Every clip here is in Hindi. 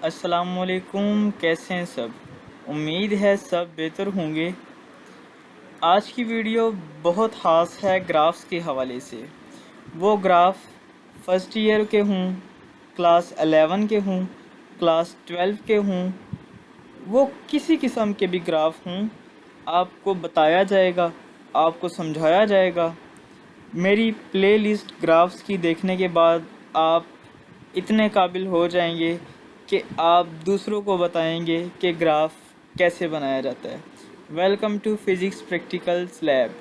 अस्सलामुअलैकुम। कैसे हैं सब? उम्मीद है सब बेहतर होंगे। आज की वीडियो बहुत ख़ास है ग्राफ्स के हवाले से। वो ग्राफ फर्स्ट ईयर के हों, क्लास 11 के हों, क्लास 12 के हों, वो किसी किस्म के भी ग्राफ हों, आपको बताया जाएगा, आपको समझाया जाएगा। मेरी प्लेलिस्ट ग्राफ्स की देखने के बाद आप इतने काबिल हो जाएंगे कि आप दूसरों को बताएंगे कि ग्राफ कैसे बनाया जाता है। Welcome to physics practicals lab.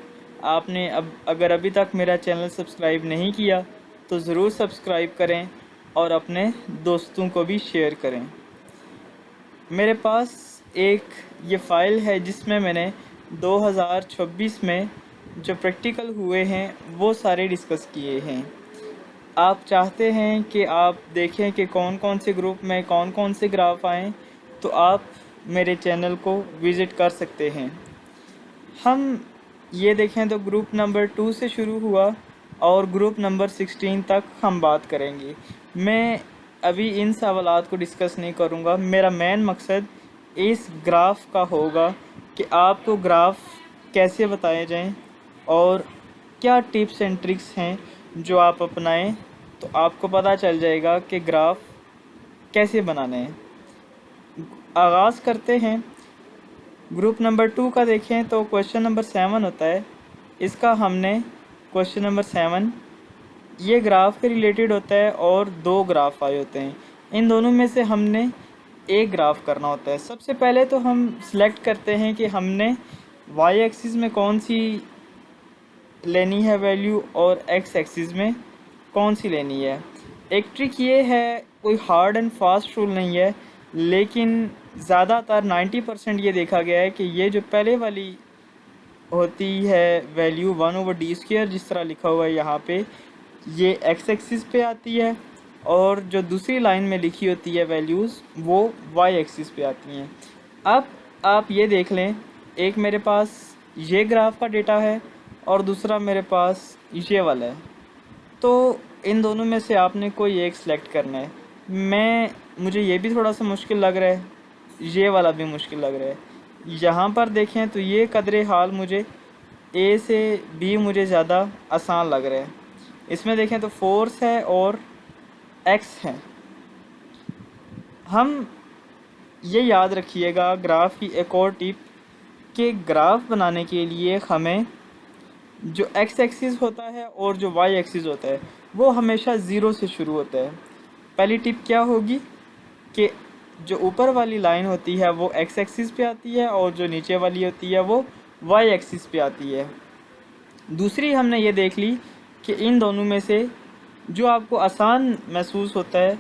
आपने अगर अभी तक मेरा चैनल सब्सक्राइब नहीं किया तो ज़रूर सब्सक्राइब करें और अपने दोस्तों को भी शेयर करें। मेरे पास एक ये फ़ाइल है जिसमें मैंने 2026 में जो प्रैक्टिकल हुए हैं वो सारे डिस्कस किए हैं। आप चाहते हैं कि आप देखें कि कौन कौन से ग्रुप में कौन कौन से ग्राफ आएँ, तो आप मेरे चैनल को विज़िट कर सकते हैं। हम ये देखें तो ग्रुप नंबर 2 से शुरू हुआ और ग्रुप नंबर 16 तक हम बात करेंगे। मैं अभी इन सवालात को डिस्कस नहीं करूँगा। मेरा मेन मकसद इस ग्राफ का होगा कि आपको ग्राफ कैसे बताए जाएं और क्या टिप्स एंड ट्रिक्स हैं जो आप अपनाएं तो आपको पता चल जाएगा कि ग्राफ कैसे बनाने हैं। आगाज़ करते हैं। ग्रुप नंबर 2 का देखें तो क्वेश्चन नंबर 7 होता है। इसका हमने क्वेश्चन नंबर 7 ये ग्राफ के रिलेटेड होता है और 2 ग्राफ आए होते हैं। इन दोनों में से हमने एक ग्राफ करना होता है। सबसे पहले तो हम सिलेक्ट करते हैं कि हमने वाई एक्सिस में कौन सी लेनी है वैल्यू और एक्स एक्सिस में कौन सी लेनी है। एक ट्रिक ये है, कोई हार्ड एंड फास्ट रूल नहीं है, लेकिन ज़्यादातर 90% ये देखा गया है कि ये जो पहले वाली होती है वैल्यू 1/d², जिस तरह लिखा हुआ है यहाँ पे, ये एक्स एक्सिस पे आती है और जो दूसरी लाइन में लिखी होती है वैल्यूज़ वो वाई एक्सिस पे आती हैं। अब आप ये देख लें, एक मेरे पास ये ग्राफ का डेटा है और दूसरा मेरे पास ये वाला है, तो इन दोनों में से आपने कोई एक सिलेक्ट करना है। मुझे ये भी थोड़ा सा मुश्किल लग रहा है, ये वाला भी मुश्किल लग रहा है। यहाँ पर देखें तो ये कदरे हाल मुझे ए से बी मुझे ज़्यादा आसान लग रहा है। इसमें देखें तो फोर्स है और एक्स है। हम ये याद रखिएगा ग्राफ की एक और टिप कि ग्राफ बनाने के लिए हमें जो एक्स एक्सिस होता है और जो वाई एक्सिस होता है वो हमेशा ज़ीरो से शुरू होता है। पहली टिप क्या होगी कि जो ऊपर वाली लाइन होती है वो एक्स एक्सिस पे आती है और जो नीचे वाली होती है वो वाई एक्सिस पे आती है। दूसरी हमने ये देख ली कि इन दोनों में से जो आपको आसान महसूस होता है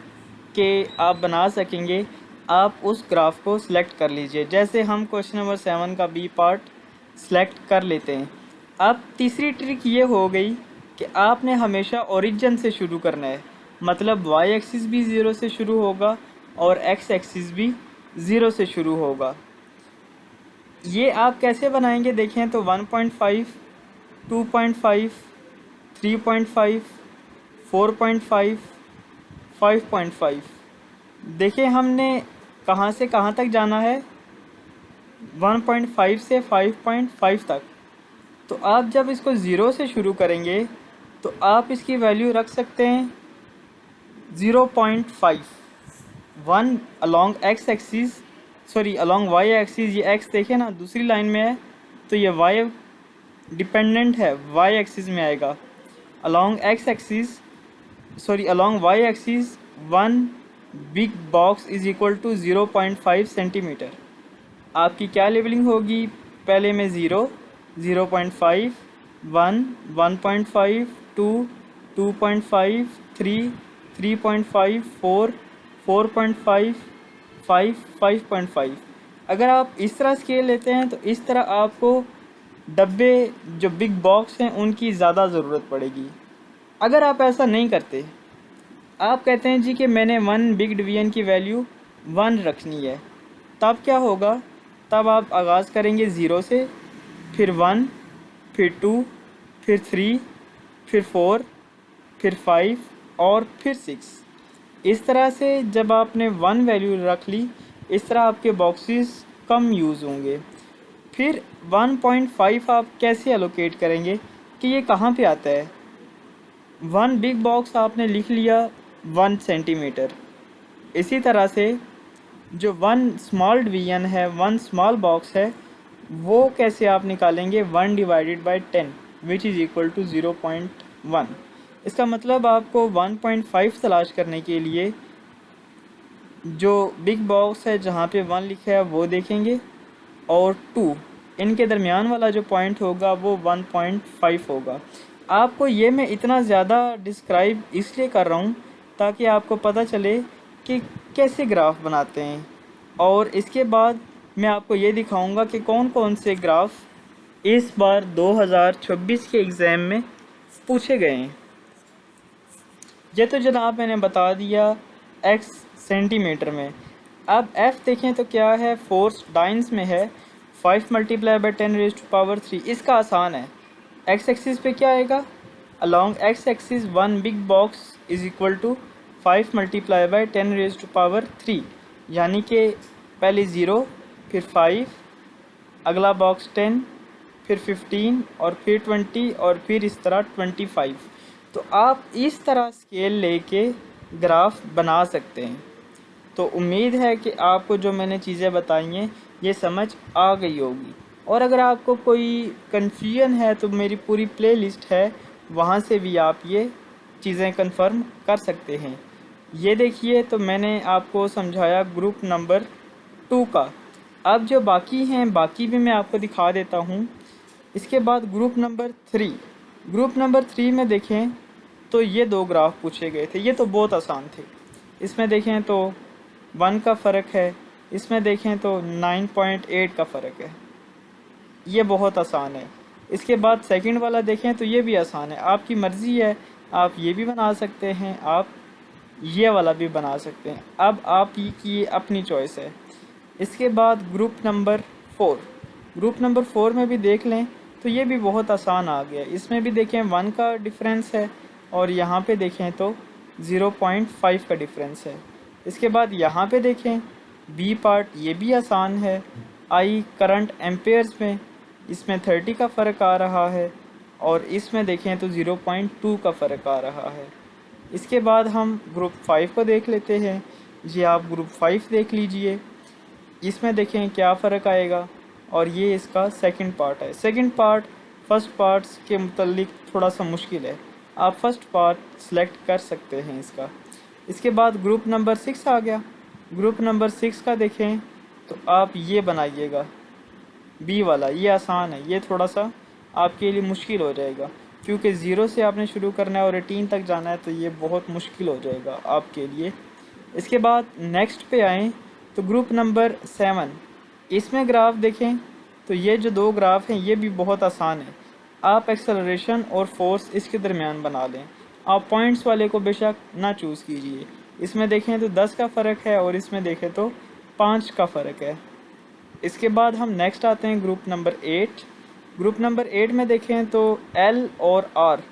कि आप बना सकेंगे, आप उस ग्राफ को सिलेक्ट कर लीजिए। जैसे हम क्वेश्चन नंबर 7 का बी पार्ट सिलेक्ट कर लेते हैं। अब तीसरी ट्रिक ये हो गई कि आपने हमेशा ओरिजिन से शुरू करना है, मतलब वाई एक्सिस भी ज़ीरो से शुरू होगा और एक्स एक्सिस भी ज़ीरो से शुरू होगा। ये आप कैसे बनाएंगे देखें तो 1.5, 2.5, 3.5, 4.5, 5.5। देखिए हमने कहाँ से कहाँ तक जाना है, 1.5 से 5.5 तक। तो आप जब इसको ज़ीरो से शुरू करेंगे तो आप इसकी वैल्यू रख सकते हैं 0.5। 1 along x axis, sorry along y axis, ये एक्स देखे ना दूसरी लाइन में है तो ये वाई डिपेंडेंट है, वाई एक्सिस में आएगा। Along x axis, sorry along y axis 1 big box is equal to 0.5 centimetre. आपकी क्या लेवलिंग होगी, पहले में 0, 0.5, 1, 1.5, 2, 2.5, 3, 3.5, 4, 4.5, 5, 5.5। अगर आप इस तरह स्केल लेते हैं तो इस तरह आपको डब्बे जो बिग बॉक्स हैं उनकी ज़्यादा ज़रूरत पड़ेगी। अगर आप ऐसा नहीं करते, आप कहते हैं जी कि मैंने 1 बिग डिवीजन की वैल्यू 1 रखनी है, तब क्या होगा, तब आप आगाज़ करेंगे 0 से, फिर 1, फिर 2, फिर 3, फिर 4, फिर 5 और फिर 6। इस तरह से जब आपने 1 वैल्यू रख ली, इस तरह आपके बॉक्सेस कम यूज़ होंगे। फिर 1.5 आप कैसे एलोकेट करेंगे कि ये कहाँ पे आता है। 1 बिग बॉक्स आपने लिख लिया 1 सेंटीमीटर। इसी तरह से जो 1 स्मॉल डिवीजन है, 1 स्मॉल बॉक्स है, वो कैसे आप निकालेंगे 1 divided by 10 which is equal to 0.1। इसका मतलब आपको 1.5 तलाश करने के लिए जो बिग बॉक्स है जहाँ पे 1 लिखा है वो देखेंगे, और 2 इनके दरमियान वाला जो पॉइंट होगा वो 1.5 होगा। आपको ये मैं इतना ज़्यादा डिस्क्राइब इसलिए कर रहा हूँ ताकि आपको पता चले कि कैसे ग्राफ बनाते हैं, और इसके बाद मैं आपको ये दिखाऊंगा कि कौन कौन से ग्राफ इस बार 2026 के एग्ज़ाम में पूछे गए हैं। ये तो जनाब मैंने बता दिया x सेंटीमीटर में। अब f देखें तो क्या है, फोर्स डाइंस में है 5 मल्टीप्लाई बाई 10⁻³ इसका आसान है। x एक्सिस पे क्या आएगा, along x axis 1 big box is equal to 5 multiply by 10⁻³ यानी कि पहले 0 फिर 5 अगला बॉक्स 10 फिर 15 और फिर 20 और फिर इस तरह 25। तो आप इस तरह स्केल लेके ग्राफ बना सकते हैं। तो उम्मीद है कि आपको जो मैंने चीज़ें बताई हैं ये समझ आ गई होगी, और अगर आपको कोई कन्फ्यूजन है तो मेरी पूरी प्लेलिस्ट है, वहाँ से भी आप ये चीज़ें कंफर्म कर सकते हैं। ये देखिए, तो मैंने आपको समझाया ग्रुप नंबर 2 का। अब जो बाकी हैं बाकी भी मैं आपको दिखा देता हूँ। इसके बाद ग्रुप नंबर 3, ग्रुप नंबर 3 में देखें तो ये 2 ग्राफ पूछे गए थे, ये तो बहुत आसान थे। इसमें देखें तो 1 का फ़र्क है, इसमें देखें तो 9.8 का फ़र्क है, ये बहुत आसान है। इसके बाद सेकंड वाला देखें तो ये भी आसान है, आपकी मर्ज़ी है, आप ये भी बना सकते हैं, आप ये वाला भी बना सकते हैं, अब आप की अपनी चॉइस है। इसके बाद ग्रुप नंबर 4, ग्रुप नंबर 4 में भी देख लें तो ये भी बहुत आसान आ गया। इसमें भी देखें 1 का डिफरेंस है और यहाँ पे देखें तो 0.5 का डिफरेंस है। इसके बाद यहाँ पे देखें बी पार्ट, ये भी आसान है। आई करंट एम्पेयर्स में इसमें 30 का फ़र्क आ रहा है, और इसमें देखें तो 0.2 का फ़र्क आ रहा है। इसके बाद हम ग्रुप 5 को देख लेते हैं। ये आप ग्रुप 5 देख लीजिए, इसमें देखें क्या फ़र्क आएगा, और ये इसका सेकंड पार्ट है। सेकंड पार्ट फर्स्ट पार्ट्स के मुतालिक थोड़ा सा मुश्किल है, आप फर्स्ट पार्ट सेलेक्ट कर सकते हैं इसका। इसके बाद ग्रुप नंबर 6 आ गया। ग्रुप नंबर 6 का देखें तो आप ये बनाइएगा बी वाला, ये आसान है, ये थोड़ा सा आपके लिए मुश्किल हो जाएगा क्योंकि 0 से आपने शुरू करना है और 18 तक जाना है, तो ये बहुत मुश्किल हो जाएगा आपके लिए। इसके बाद नेक्स्ट पे आएँ तो ग्रुप नंबर 7, इसमें ग्राफ देखें तो ये जो 2 ग्राफ हैं ये भी बहुत आसान है। आप एक्सेलरेशन और फोर्स इसके दरमियान बना लें, आप पॉइंट्स वाले को बेशक ना चूज़ कीजिए। इसमें देखें तो 10 का फ़र्क है और इसमें देखें तो 5 का फ़र्क है। इसके बाद हम नेक्स्ट आते हैं ग्रुप नंबर 8। ग्रुप नंबर 8 में देखें तो एल और आर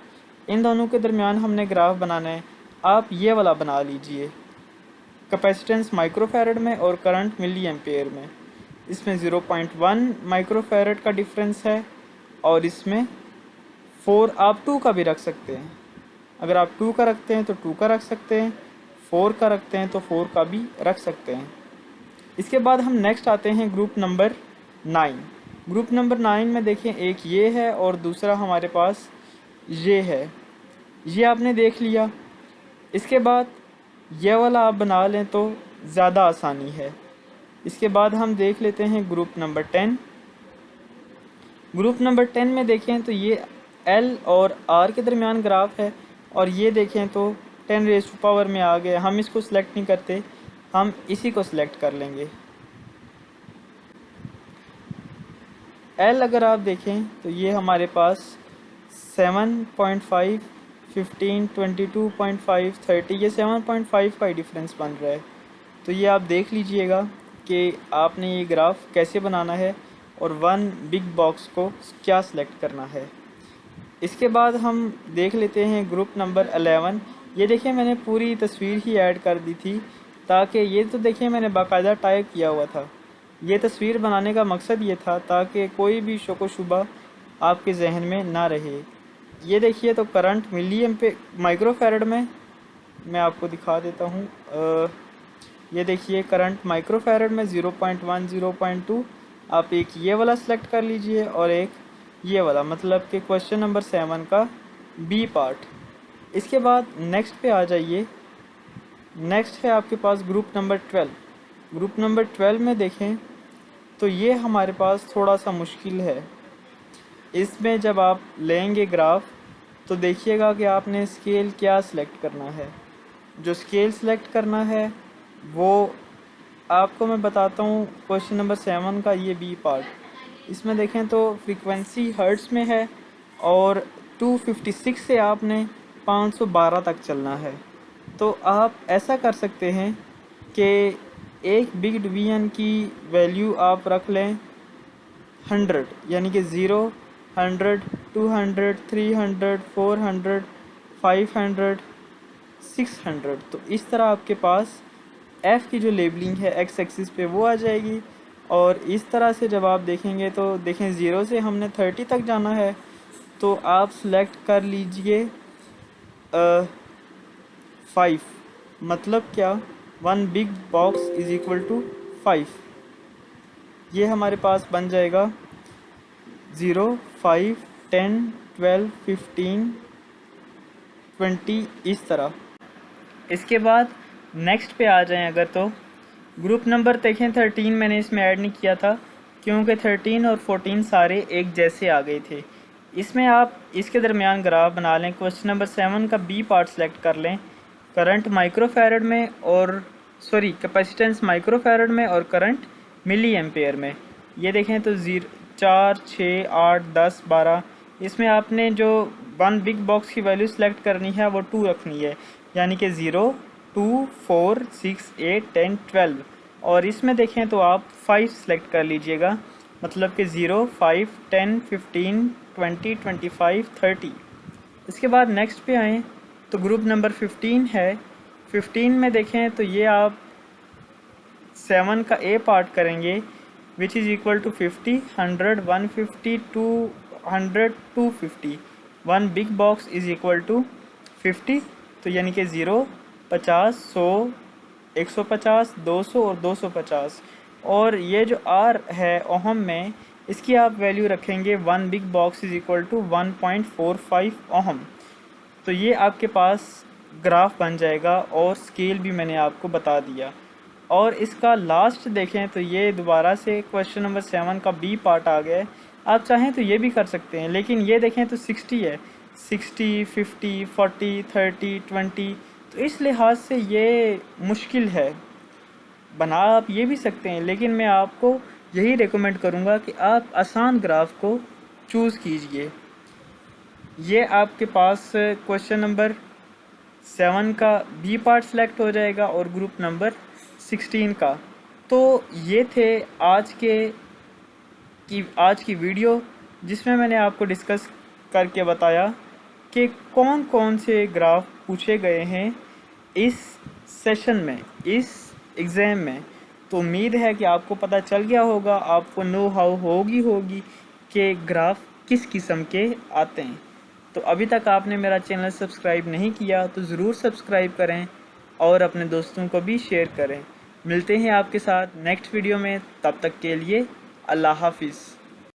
इन दोनों के दरमियान हमने ग्राफ बनाना है। आप ये वाला बना लीजिए, कैपेसिटेंस माइक्रोफैरड में और करंट मिली एम्पेयर में। इसमें 0.1 माइक्रोफैरड का डिफरेंस है, और इसमें 4 आप 2 का भी रख सकते हैं। अगर आप 2 का रखते हैं तो 2 का रख सकते हैं, 4 का रखते हैं तो 4 का भी रख सकते हैं। इसके बाद हम नेक्स्ट आते हैं ग्रुप नंबर 9। ग्रुप नंबर 9 में देखें एक ये है और दूसरा हमारे पास ये है, ये आपने देख लिया। इसके बाद ये वाला आप बना लें तो ज़्यादा आसानी है। इसके बाद हम देख लेते हैं ग्रुप नंबर 10। ग्रुप नंबर 10 में देखें तो ये एल और आर के दरमियान ग्राफ है, और ये देखें तो 10⁻⁴ में आ गए। हम इसको सिलेक्ट नहीं करते, हम इसी को सिलेक्ट कर लेंगे। एल अगर आप देखें तो ये हमारे पास 7.5, 15, 22.5, 30, ये 7.5 का ही डिफरेंस बन रहा है। तो ये आप देख लीजिएगा कि आपने ये ग्राफ कैसे बनाना है और 1 बिग बॉक्स को क्या सिलेक्ट करना है। इसके बाद हम देख लेते हैं ग्रुप नंबर 11। ये देखिए मैंने पूरी तस्वीर ही ऐड कर दी थी, ताकि ये तो देखिए मैंने बाकायदा टाइप किया हुआ था। ये तस्वीर बनाने का मकसद ये था ताकि कोई भी शक व शुबा आपके जहन में ना रहे। ये देखिए तो करंट मिली एम्पे माइक्रोफैरड में मैं आपको दिखा देता हूँ। ये देखिए करंट माइक्रोफैरड में 0.1 0.2। आप एक ये वाला सेलेक्ट कर लीजिए और एक ये वाला, मतलब कि क्वेश्चन नंबर 7 का बी पार्ट। इसके बाद नेक्स्ट पे आ जाइए। नेक्स्ट है आपके पास ग्रुप नंबर 12। ग्रुप नंबर 12 में देखें तो ये हमारे पास थोड़ा सा मुश्किल है। इसमें जब आप लेंगे ग्राफ तो देखिएगा कि आपने स्केल क्या सिलेक्ट करना है। जो स्केल सिलेक्ट करना है वो आपको मैं बताता हूँ। क्वेश्चन नंबर 7 का ये बी पार्ट, इसमें देखें तो फ्रीक्वेंसी हर्ट्स में है और 256 से आपने 512 तक चलना है। तो आप ऐसा कर सकते हैं कि एक बिग डिवीजन की वैल्यू आप रख लें 100, यानी कि 0, 100, 200, 300, 400, 500, 600। तो इस तरह आपके पास F की जो लेबलिंग है एक्स एक्सिस पे वो आ जाएगी। और इस तरह से जब आप देखेंगे तो देखें 0 से हमने 30 तक जाना है, तो आप सेलेक्ट कर लीजिए 5। मतलब क्या, 1 big box is equal to 5। ये हमारे पास बन जाएगा 0, 5, 10, 12, 15, 20 इस तरह। इसके बाद नेक्स्ट पे आ जाएं अगर तो ग्रुप नंबर देखें 13 मैंने इसमें ऐड नहीं किया था क्योंकि 13 और 14 सारे एक जैसे आ गए थे। इसमें आप इसके दरमियान ग्राफ बना लें। क्वेश्चन नंबर 7 का बी पार्ट सेलेक्ट कर लें। करंट माइक्रोफैरड में और कैपेसिटेंस माइक्रोफैरड में और करंट मिली एम्पेयर में। ये देखें तो 4, 6, 8, 10, 12। इसमें आपने जो 1 बिग बॉक्स की वैल्यू सेलेक्ट करनी है वो 2 रखनी है, यानी कि 0, 2, 4, 6, 8, 10, 12। और इसमें देखें तो आप 5 सेलेक्ट कर लीजिएगा, मतलब कि 0, 5, 10, 15, 20, 25, 30। इसके बाद नेक्स्ट पे आएँ तो ग्रुप नंबर 15 है। 15 में देखें तो ये आप 7 का ए पार्ट करेंगे, which is equal to 50, 100, 150, 200, 250। 1 big box is equal to 50, तो यानी कि 0, 50, 100, 150, 200 और 250। और ये जो आर है ओहम में, इसकी आप वैल्यू रखेंगे 1 big box is equal to 1.45 ohm. तो ये आपके पास ग्राफ बन जाएगा और स्केल भी मैंने आपको बता दिया। और इसका लास्ट देखें तो ये दोबारा से क्वेश्चन नंबर 7 का बी पार्ट आ गया है। आप चाहें तो ये भी कर सकते हैं, लेकिन ये देखें तो 60 है, 60, 50, 40, 30, 20। तो इस लिहाज से ये मुश्किल है। बना आप ये भी सकते हैं, लेकिन मैं आपको यही रेकमेंड करूँगा कि आप आसान ग्राफ को चूज़ कीजिए। ये आपके पास क्वेश्चन नंबर 7 का बी पार्ट सेलेक्ट हो जाएगा और ग्रुप नंबर 16 का। तो ये थे आज की वीडियो, जिसमें मैंने आपको डिस्कस करके बताया कि कौन कौन से ग्राफ पूछे गए हैं इस सेशन में, इस एग्ज़ाम में। तो उम्मीद है कि आपको पता चल गया होगा, आपको नो हाउ होगी कि ग्राफ किस किस्म के आते हैं। तो अभी तक आपने मेरा चैनल सब्सक्राइब नहीं किया तो ज़रूर सब्सक्राइब करें और अपने दोस्तों को भी शेयर करें। मिलते हैं आपके साथ नेक्स्ट वीडियो में, तब तक के लिए अल्लाह हाफिज़।